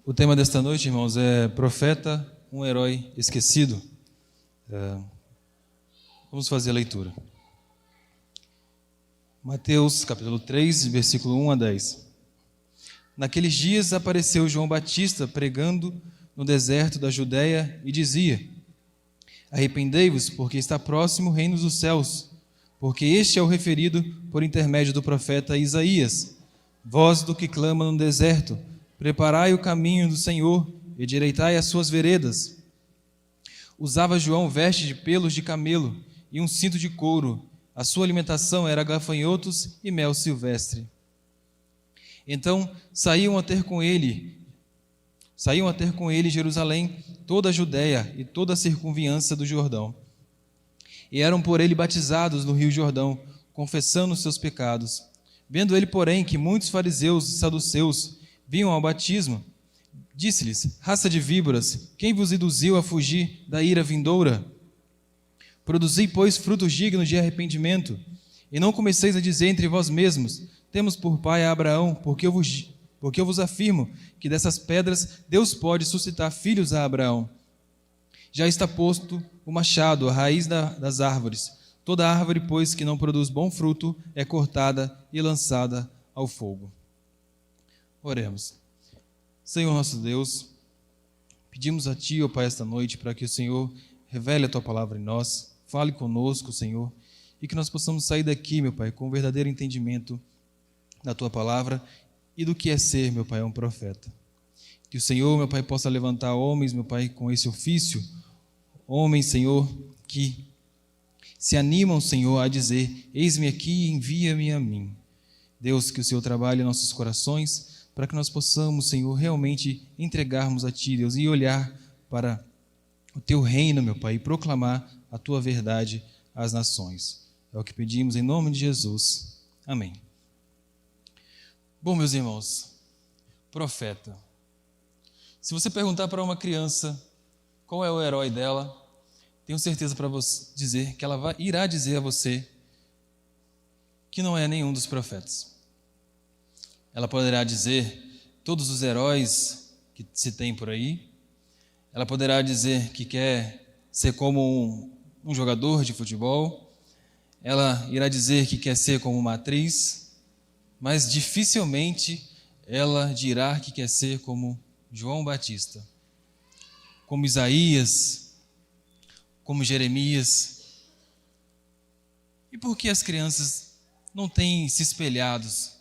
O tema desta noite, irmãos, é Profeta, um herói esquecido. Vamos fazer a leitura. Mateus, capítulo 3, versículo 1 a 10. Naqueles dias apareceu João Batista pregando no deserto da Judéia e dizia: Arrependei-vos, porque está próximo o reino dos céus, porque este é o referido por intermédio do profeta Isaías. Voz do que clama no deserto: preparai o caminho do Senhor, endireitai as suas veredas. Usava João veste de pelos de camelo e um cinto de couro. A sua alimentação era gafanhotos e mel silvestre. Então saíam a ter com ele Jerusalém, toda a Judéia e toda a circunviança do Jordão. E eram por ele batizados no rio Jordão, confessando os seus pecados. Vendo ele, porém, que muitos fariseus e saduceus vinham ao batismo, disse-lhes: raça de víboras, quem vos induziu a fugir da ira vindoura? Produzi, pois, frutos dignos de arrependimento, e não comeceis a dizer entre vós mesmos: temos por pai a Abraão, porque eu vos afirmo que dessas pedras Deus pode suscitar filhos a Abraão. Já está posto o machado, a raiz das árvores. Toda árvore, pois, que não produz bom fruto, é cortada e lançada ao fogo. Oremos. Senhor nosso Deus, pedimos a Ti, ó Pai, esta noite, para que o Senhor revele a Tua palavra em nós, fale conosco, Senhor, e que nós possamos sair daqui, meu Pai, com um verdadeiro entendimento da Tua palavra e do que é ser, meu Pai, um profeta. Que o Senhor, meu Pai, possa levantar homens, meu Pai, com esse ofício, homens, Senhor, que se animam, Senhor, a dizer: eis-me aqui, envia-me a mim. Deus, que o Senhor trabalhe em nossos corações, para que nós possamos, Senhor, realmente entregarmos a Ti, Deus, e olhar para o Teu reino, meu Pai, e proclamar a Tua verdade às nações. É o que pedimos em nome de Jesus. Amém. Bom, meus irmãos, profeta. Se você perguntar para uma criança qual é o herói dela, tenho certeza para você dizer que ela irá dizer a você que não é nenhum dos profetas. Ela poderá dizer todos os heróis que se tem por aí. Ela poderá dizer que quer ser como um jogador de futebol. Ela irá dizer que quer ser como uma atriz. Mas dificilmente ela dirá que quer ser como João Batista, como Isaías, como Jeremias. E por que as crianças não têm se espelhados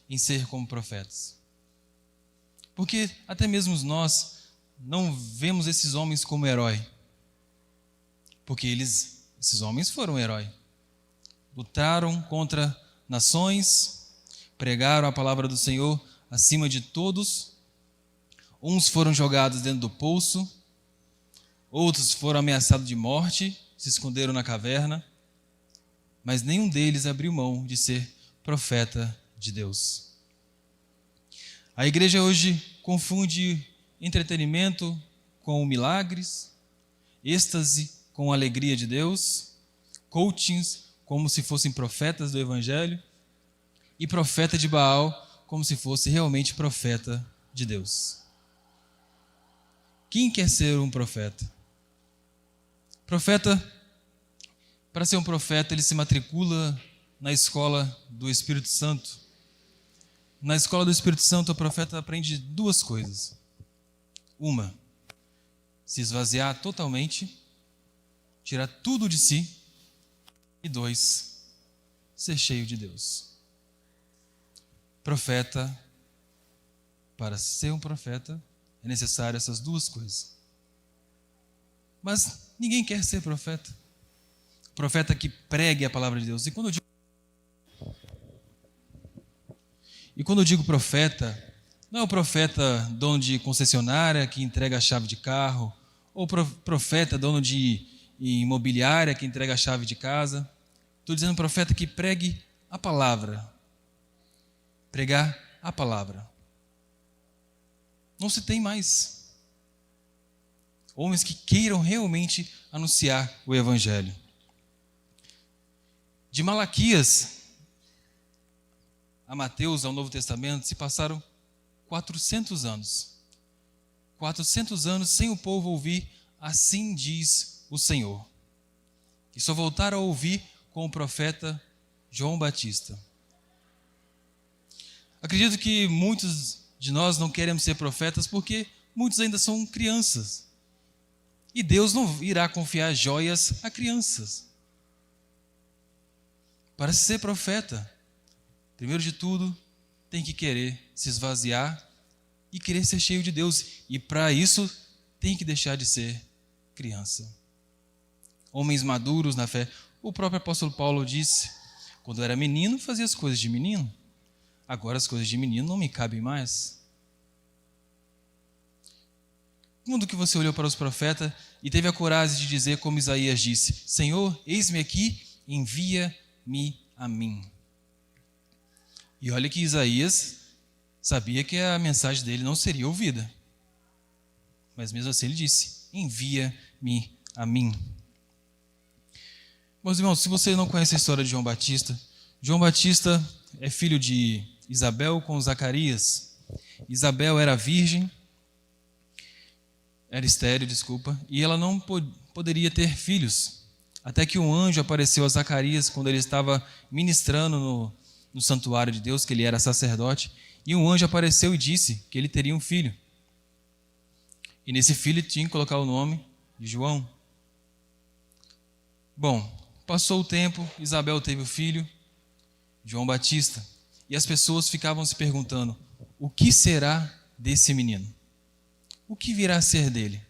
em ser como profetas? Porque até mesmo nós não vemos esses homens como herói. Porque esses homens foram herói. Lutaram contra nações, pregaram a palavra do Senhor acima de todos. Uns foram jogados dentro do poço, outros foram ameaçados de morte, se esconderam na caverna, mas nenhum deles abriu mão de ser profeta de Deus. A igreja hoje confunde entretenimento com milagres, êxtase com alegria de Deus, coachings como se fossem profetas do Evangelho e profeta de Baal como se fosse realmente profeta de Deus. Quem quer ser um profeta? Profeta, para ser um profeta, ele se matricula na escola do Espírito Santo. Na escola do Espírito Santo, o profeta aprende duas coisas. Uma, se esvaziar totalmente, tirar tudo de si. E dois, ser cheio de Deus. Profeta, para ser um profeta, é necessário essas duas coisas. Mas ninguém quer ser profeta. Profeta que pregue a palavra de Deus. E quando eu digo profeta, não é o profeta dono de concessionária que entrega a chave de carro, ou profeta dono de imobiliária que entrega a chave de casa. Estou dizendo profeta que pregue a palavra. Pregar a palavra. Não se tem mais homens que queiram realmente anunciar o Evangelho. De Malaquias a Mateus, ao Novo Testamento, se passaram 400 anos. 400 anos sem o povo ouvir, assim diz o Senhor. E só voltaram a ouvir com o profeta João Batista. Acredito que muitos de nós não queremos ser profetas porque muitos ainda são crianças. E Deus não irá confiar joias a crianças. Para ser profeta, primeiro de tudo, tem que querer se esvaziar e querer ser cheio de Deus. E para isso, tem que deixar de ser criança. Homens maduros na fé. O próprio apóstolo Paulo disse, quando eu era menino, fazia as coisas de menino. Agora as coisas de menino não me cabem mais. Quando que você olhou para os profetas e teve a coragem de dizer como Isaías disse, Senhor, eis-me aqui, envia-me a mim. E olha que Isaías sabia que a mensagem dele não seria ouvida. Mas mesmo assim ele disse, envia-me a mim. Meus irmãos, se você não conhece a história de João Batista é filho de Isabel com Zacarias. Isabel era virgem, era estéril, e ela não poderia ter filhos. Até que um anjo apareceu a Zacarias quando ele estava ministrando no santuário de Deus, que ele era sacerdote, e um anjo apareceu e disse que ele teria um filho. E nesse filho tinha que colocar o nome de João. Bom, passou o tempo, Isabel teve o filho, João Batista, e as pessoas ficavam se perguntando, o que será desse menino? O que virá a ser dele?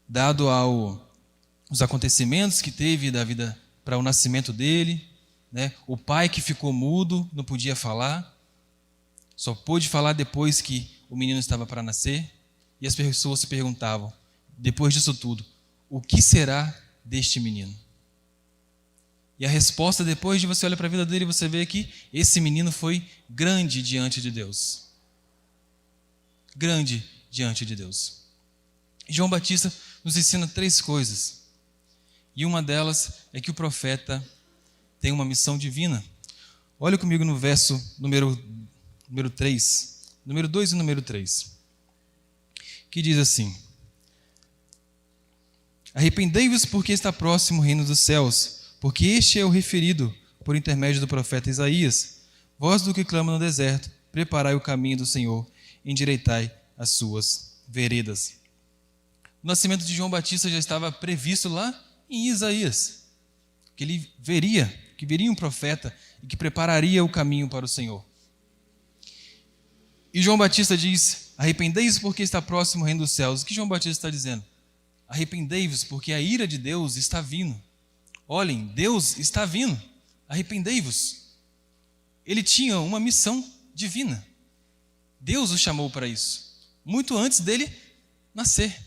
Dado os acontecimentos que teve da vida para o nascimento dele, né? O pai que ficou mudo, não podia falar, só pôde falar depois que o menino estava para nascer, e as pessoas se perguntavam, depois disso tudo, o que será deste menino? E a resposta, depois de você olhar para a vida dele, você vê que esse menino foi grande diante de Deus. Grande diante de Deus. João Batista nos ensina 3 coisas. E uma delas é que o profeta tem uma missão divina. Olha comigo no verso número 3, número 2 e número 3, que diz assim, arrependei-vos porque está próximo o reino dos céus, porque este é o referido por intermédio do profeta Isaías. Vós do que clama no deserto, preparai o caminho do Senhor, endireitai as suas veredas. O nascimento de João Batista já estava previsto lá em Isaías, que viria um profeta e que prepararia o caminho para o Senhor. E João Batista diz, arrependei-vos porque está próximo o reino dos céus. O que João Batista está dizendo? Arrependei-vos porque a ira de Deus está vindo. Olhem, Deus está vindo. Arrependei-vos. Ele tinha uma missão divina. Deus o chamou para isso. Muito antes dele nascer.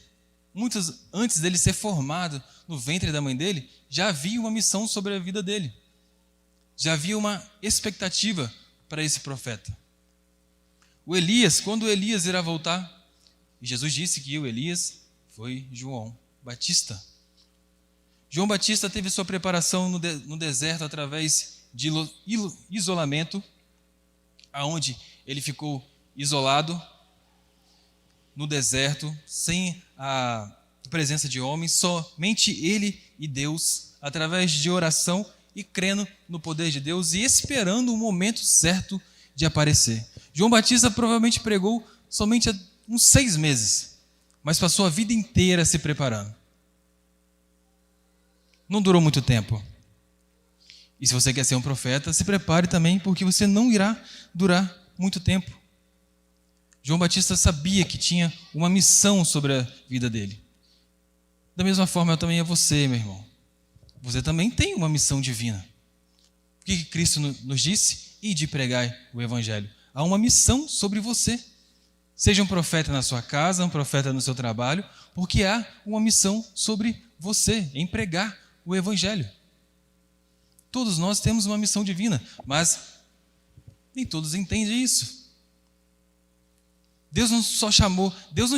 Muito antes dele ser formado no ventre da mãe dele, já havia uma missão sobre a vida dele. Já havia uma expectativa para esse profeta. Quando Elias irá voltar, e Jesus disse que o Elias foi João Batista. João Batista teve sua preparação no deserto através de isolamento, aonde ele ficou isolado no deserto, sem a presença de homens, somente ele e Deus, através de oração e crendo no poder de Deus e esperando o momento certo de aparecer. João Batista provavelmente pregou somente há uns 6 meses, mas passou a vida inteira se preparando. Não durou muito tempo. E se você quer ser um profeta, se prepare também, porque você não irá durar muito tempo. João Batista sabia que tinha uma missão sobre a vida dele. Da mesma forma, também é você, meu irmão. Você também tem uma missão divina. O que Cristo nos disse? Ide pregai o Evangelho. Há uma missão sobre você. Seja um profeta na sua casa, um profeta no seu trabalho, porque há uma missão sobre você, em pregar o Evangelho. Todos nós temos uma missão divina, mas nem todos entendem isso. Deus não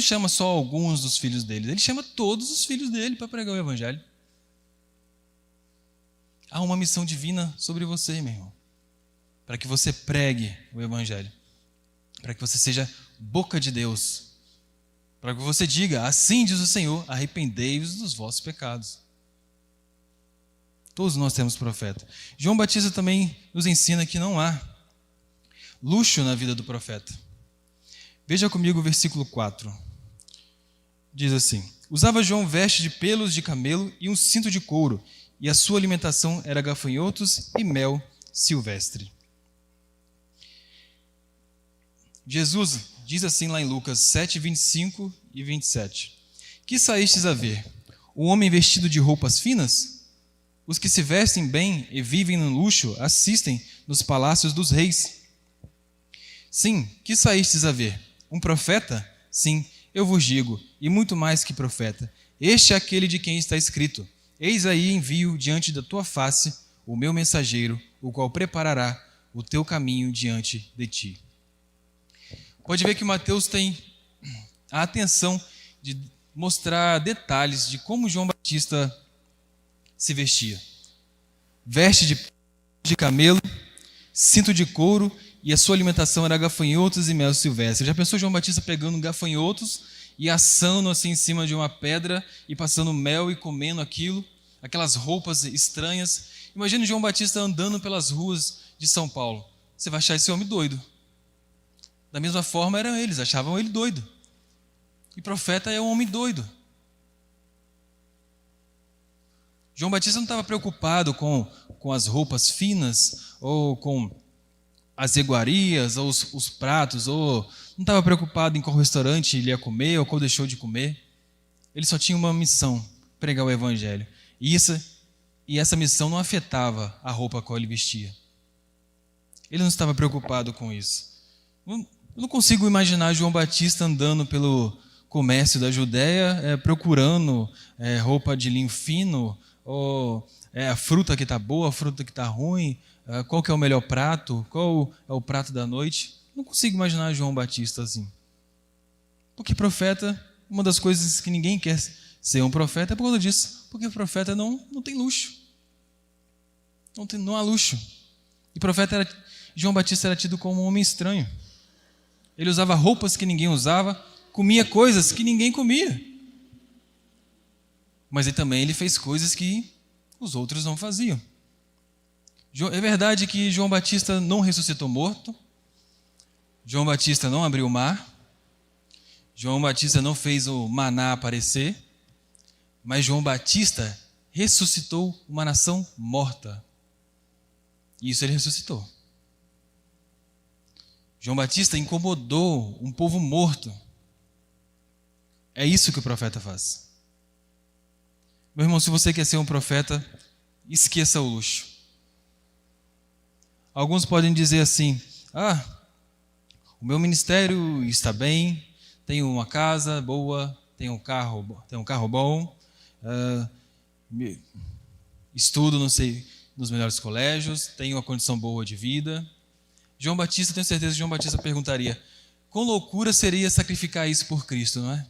chama só alguns dos filhos dele, ele chama todos os filhos dele para pregar o Evangelho. Há uma missão divina sobre você, meu irmão, para que você pregue o Evangelho. para que você seja boca de Deus, para que você diga: assim diz o Senhor, arrependei-vos dos vossos pecados. Todos nós temos profeta. João Batista também nos ensina que não há luxo na vida do profeta. Veja comigo o versículo 4. Diz assim: usava João veste de pelos de camelo e um cinto de couro, e a sua alimentação era gafanhotos e mel silvestre. Jesus diz assim lá em Lucas 7, 25 e 27. Que saístes a ver? Um homem vestido de roupas finas? Os que se vestem bem e vivem no luxo assistem nos palácios dos reis. Sim, que saístes a ver? Um profeta? Sim, eu vos digo, e muito mais que profeta. Este é aquele de quem está escrito: eis aí envio diante da tua face o meu mensageiro, o qual preparará o teu caminho diante de ti. Pode ver que Mateus tem a atenção de mostrar detalhes de como João Batista se vestia. Veste de camelo, cinto de couro, e a sua alimentação era gafanhotos e mel silvestre. Já pensou João Batista pegando gafanhotos e assando assim em cima de uma pedra e passando mel e comendo aquilo, aquelas roupas estranhas? Imagina João Batista andando pelas ruas de São Paulo. Você vai achar esse homem doido. Da mesma forma eram eles, achavam ele doido. E profeta é um homem doido. João Batista não estava preocupado com as roupas finas, ou com as iguarias, ou os pratos, ou não estava preocupado em qual restaurante ele ia comer, ou qual deixou de comer. Ele só tinha uma missão: pregar o evangelho. E essa missão não afetava a roupa a qual ele vestia. Ele não estava preocupado com isso. Eu não consigo imaginar João Batista andando pelo comércio da Judéia, procurando roupa de linho fino, ou a fruta que está boa, a fruta que está ruim, qual que é o melhor prato, qual é o prato da noite. Não consigo imaginar João Batista assim. Porque profeta, uma das coisas que ninguém quer ser um profeta é por causa disso. Porque profeta não tem luxo. Não há luxo. E João Batista era tido como um homem estranho. Ele usava roupas que ninguém usava, comia coisas que ninguém comia. Mas ele fez coisas que os outros não faziam. É verdade que João Batista não ressuscitou morto. João Batista não abriu o mar. João Batista não fez o maná aparecer. Mas João Batista ressuscitou uma nação morta. E isso ele ressuscitou. João Batista incomodou um povo morto. É isso que o profeta faz. Meu irmão, se você quer ser um profeta, esqueça o luxo. Alguns podem dizer assim: o meu ministério está bem, tenho uma casa boa, tenho um carro bom, estudo, não sei, nos melhores colégios, tenho uma condição boa de vida. João Batista, tenho certeza que João Batista perguntaria: quão loucura seria sacrificar isso por Cristo, não é?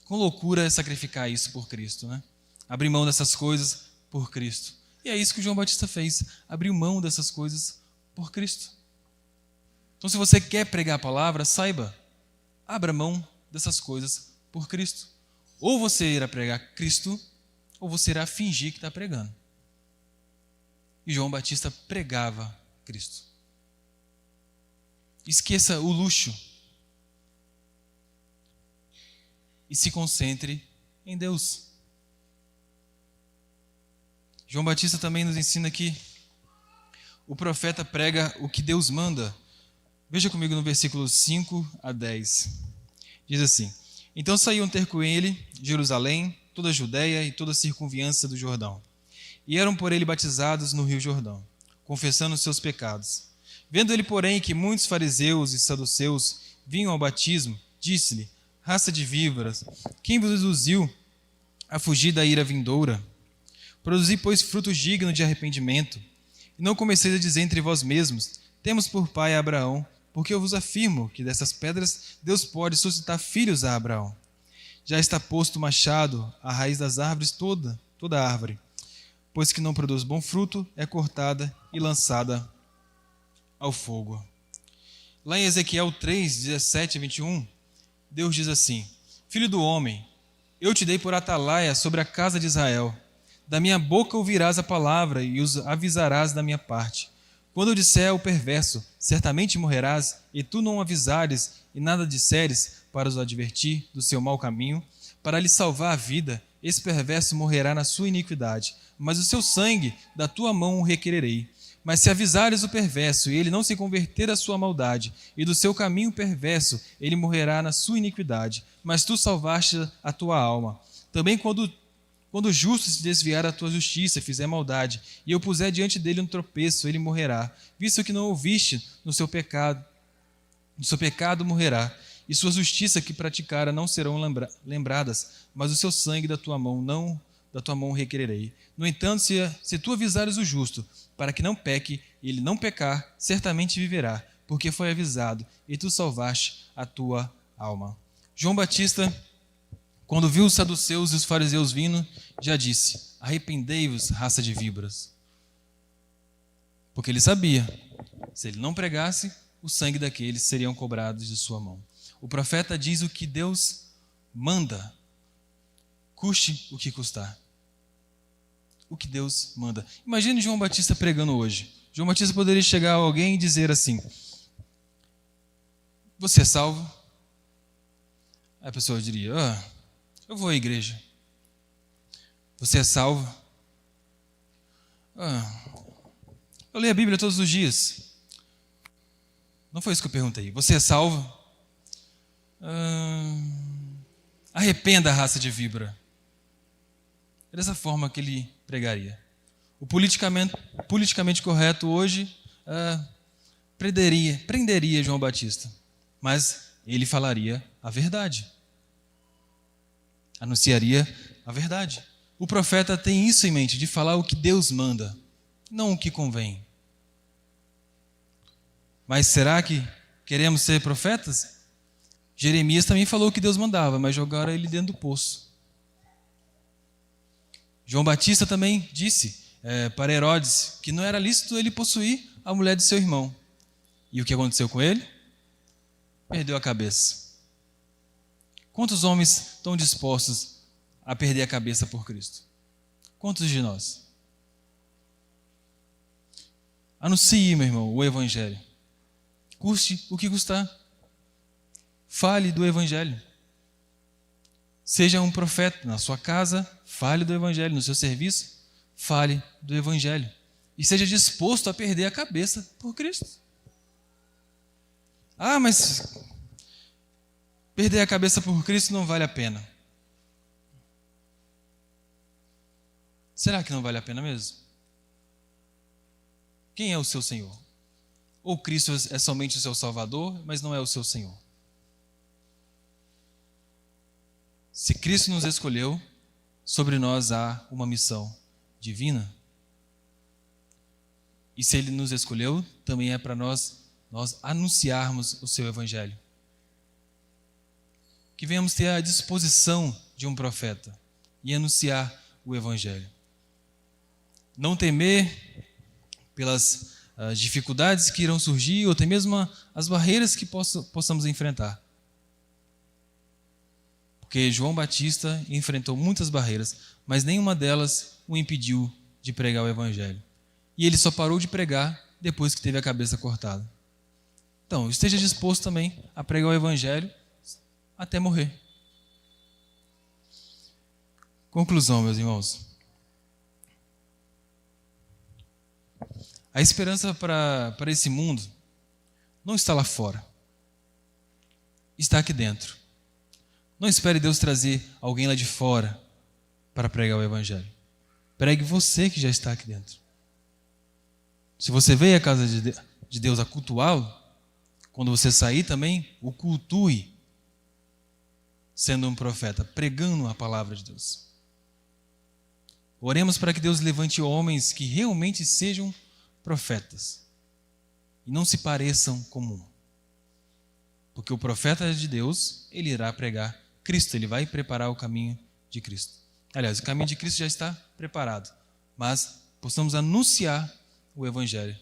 Quão loucura é sacrificar isso por Cristo, né? Abrir mão dessas coisas por Cristo. E é isso que João Batista fez, abriu mão dessas coisas por Cristo. Então, se você quer pregar a palavra, saiba, abra mão dessas coisas por Cristo. Ou você irá pregar Cristo, ou você irá fingir que está pregando. E João Batista pregava Cristo. Esqueça o luxo e se concentre em Deus. João Batista também nos ensina que o profeta prega o que Deus manda. Veja comigo no versículo 5 a 10. Diz assim: então saíam ter com ele Jerusalém, toda a Judéia e toda a circunviança do Jordão. E eram por ele batizados no rio Jordão, confessando os seus pecados. Vendo ele, porém, que muitos fariseus e saduceus vinham ao batismo, disse-lhe: raça de víboras, quem vos induziu a fugir da ira vindoura? Produzi, pois, frutos dignos de arrependimento. E não comeceis a dizer entre vós mesmos: temos por pai Abraão, porque eu vos afirmo que dessas pedras Deus pode suscitar filhos a Abraão. Já está posto o machado à raiz das árvores, toda árvore, pois que não produz bom fruto, é cortada e lançada ao fogo. Lá em Ezequiel 3, 17 a 21, Deus diz assim: Filho do homem, eu te dei por atalaia sobre a casa de Israel. Da minha boca ouvirás a palavra e os avisarás da minha parte. Quando eu disser ao perverso, certamente morrerás, e tu não avisares e nada disseres para os advertir do seu mau caminho, para lhe salvar a vida, esse perverso morrerá na sua iniquidade, mas o seu sangue da tua mão o requererei. Mas se avisares o perverso e ele não se converter à sua maldade, e do seu caminho perverso ele morrerá na sua iniquidade, mas tu salvaste a tua alma. Também quando o justo se desviar da tua justiça e fizer maldade, e eu puser diante dele um tropeço, ele morrerá, visto que não ouviste no seu pecado morrerá, e sua justiça que praticara não serão lembradas, mas o seu sangue da tua mão requererei. No entanto, se tu avisares o justo, para que não peque, e ele não pecar, certamente viverá, porque foi avisado, e tu salvaste a tua alma. João Batista, quando viu os saduceus e os fariseus vindo, já disse: arrependei-vos, raça de víboras. Porque ele sabia, se ele não pregasse, o sangue daqueles seriam cobrados de sua mão. O profeta diz o que Deus manda, custe o que custar. O que Deus manda. Imagine João Batista pregando hoje. João Batista poderia chegar a alguém e dizer assim: você é salvo? Aí a pessoa diria: eu vou à igreja. Você é salvo? Eu leio a Bíblia todos os dias. Não foi isso que eu perguntei. Você é salvo? Arrependa a raça de víbora. É dessa forma que ele pregaria. O politicamente correto hoje prenderia João Batista, mas ele falaria a verdade. Anunciaria a verdade. O profeta tem isso em mente, de falar o que Deus manda, não o que convém. Mas será que queremos ser profetas? Jeremias também falou o que Deus mandava, mas jogaram ele dentro do poço. João Batista também disse para Herodes que não era lícito ele possuir a mulher de seu irmão. E o que aconteceu com ele? Perdeu a cabeça. Quantos homens estão dispostos a perder a cabeça por Cristo? Quantos de nós? Anuncie, meu irmão, o Evangelho. Custe o que custar. Fale do Evangelho. Seja um profeta na sua casa, fale do Evangelho. No seu serviço, fale do Evangelho. E seja disposto a perder a cabeça por Cristo. Mas perder a cabeça por Cristo não vale a pena. Será que não vale a pena mesmo? Quem é o seu Senhor? Ou Cristo é somente o seu Salvador, mas não é o seu Senhor? Se Cristo nos escolheu, sobre nós há uma missão divina. E se Ele nos escolheu, também é para nós anunciarmos o seu Evangelho. Que venhamos ter a disposição de um profeta e anunciar o Evangelho. Não temer pelas dificuldades que irão surgir, ou até mesmo as barreiras que possamos enfrentar. Porque João Batista enfrentou muitas barreiras, mas nenhuma delas o impediu de pregar o Evangelho. E ele só parou de pregar depois que teve a cabeça cortada. Então, esteja disposto também a pregar o Evangelho até morrer. Conclusão, meus irmãos. A esperança para esse mundo não está lá fora. Está aqui dentro. Não espere Deus trazer alguém lá de fora para pregar o Evangelho. Pregue você que já está aqui dentro. Se você veio à casa de Deus a cultuá-lo, quando você sair também, o cultue sendo um profeta, pregando a palavra de Deus. Oremos para que Deus levante homens que realmente sejam profetas e não se pareçam com um. Porque o profeta de Deus, ele irá pregar Cristo, ele vai preparar o caminho de Cristo. Aliás, o caminho de Cristo já está preparado, mas possamos anunciar o Evangelho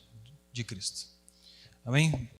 de Cristo. Amém?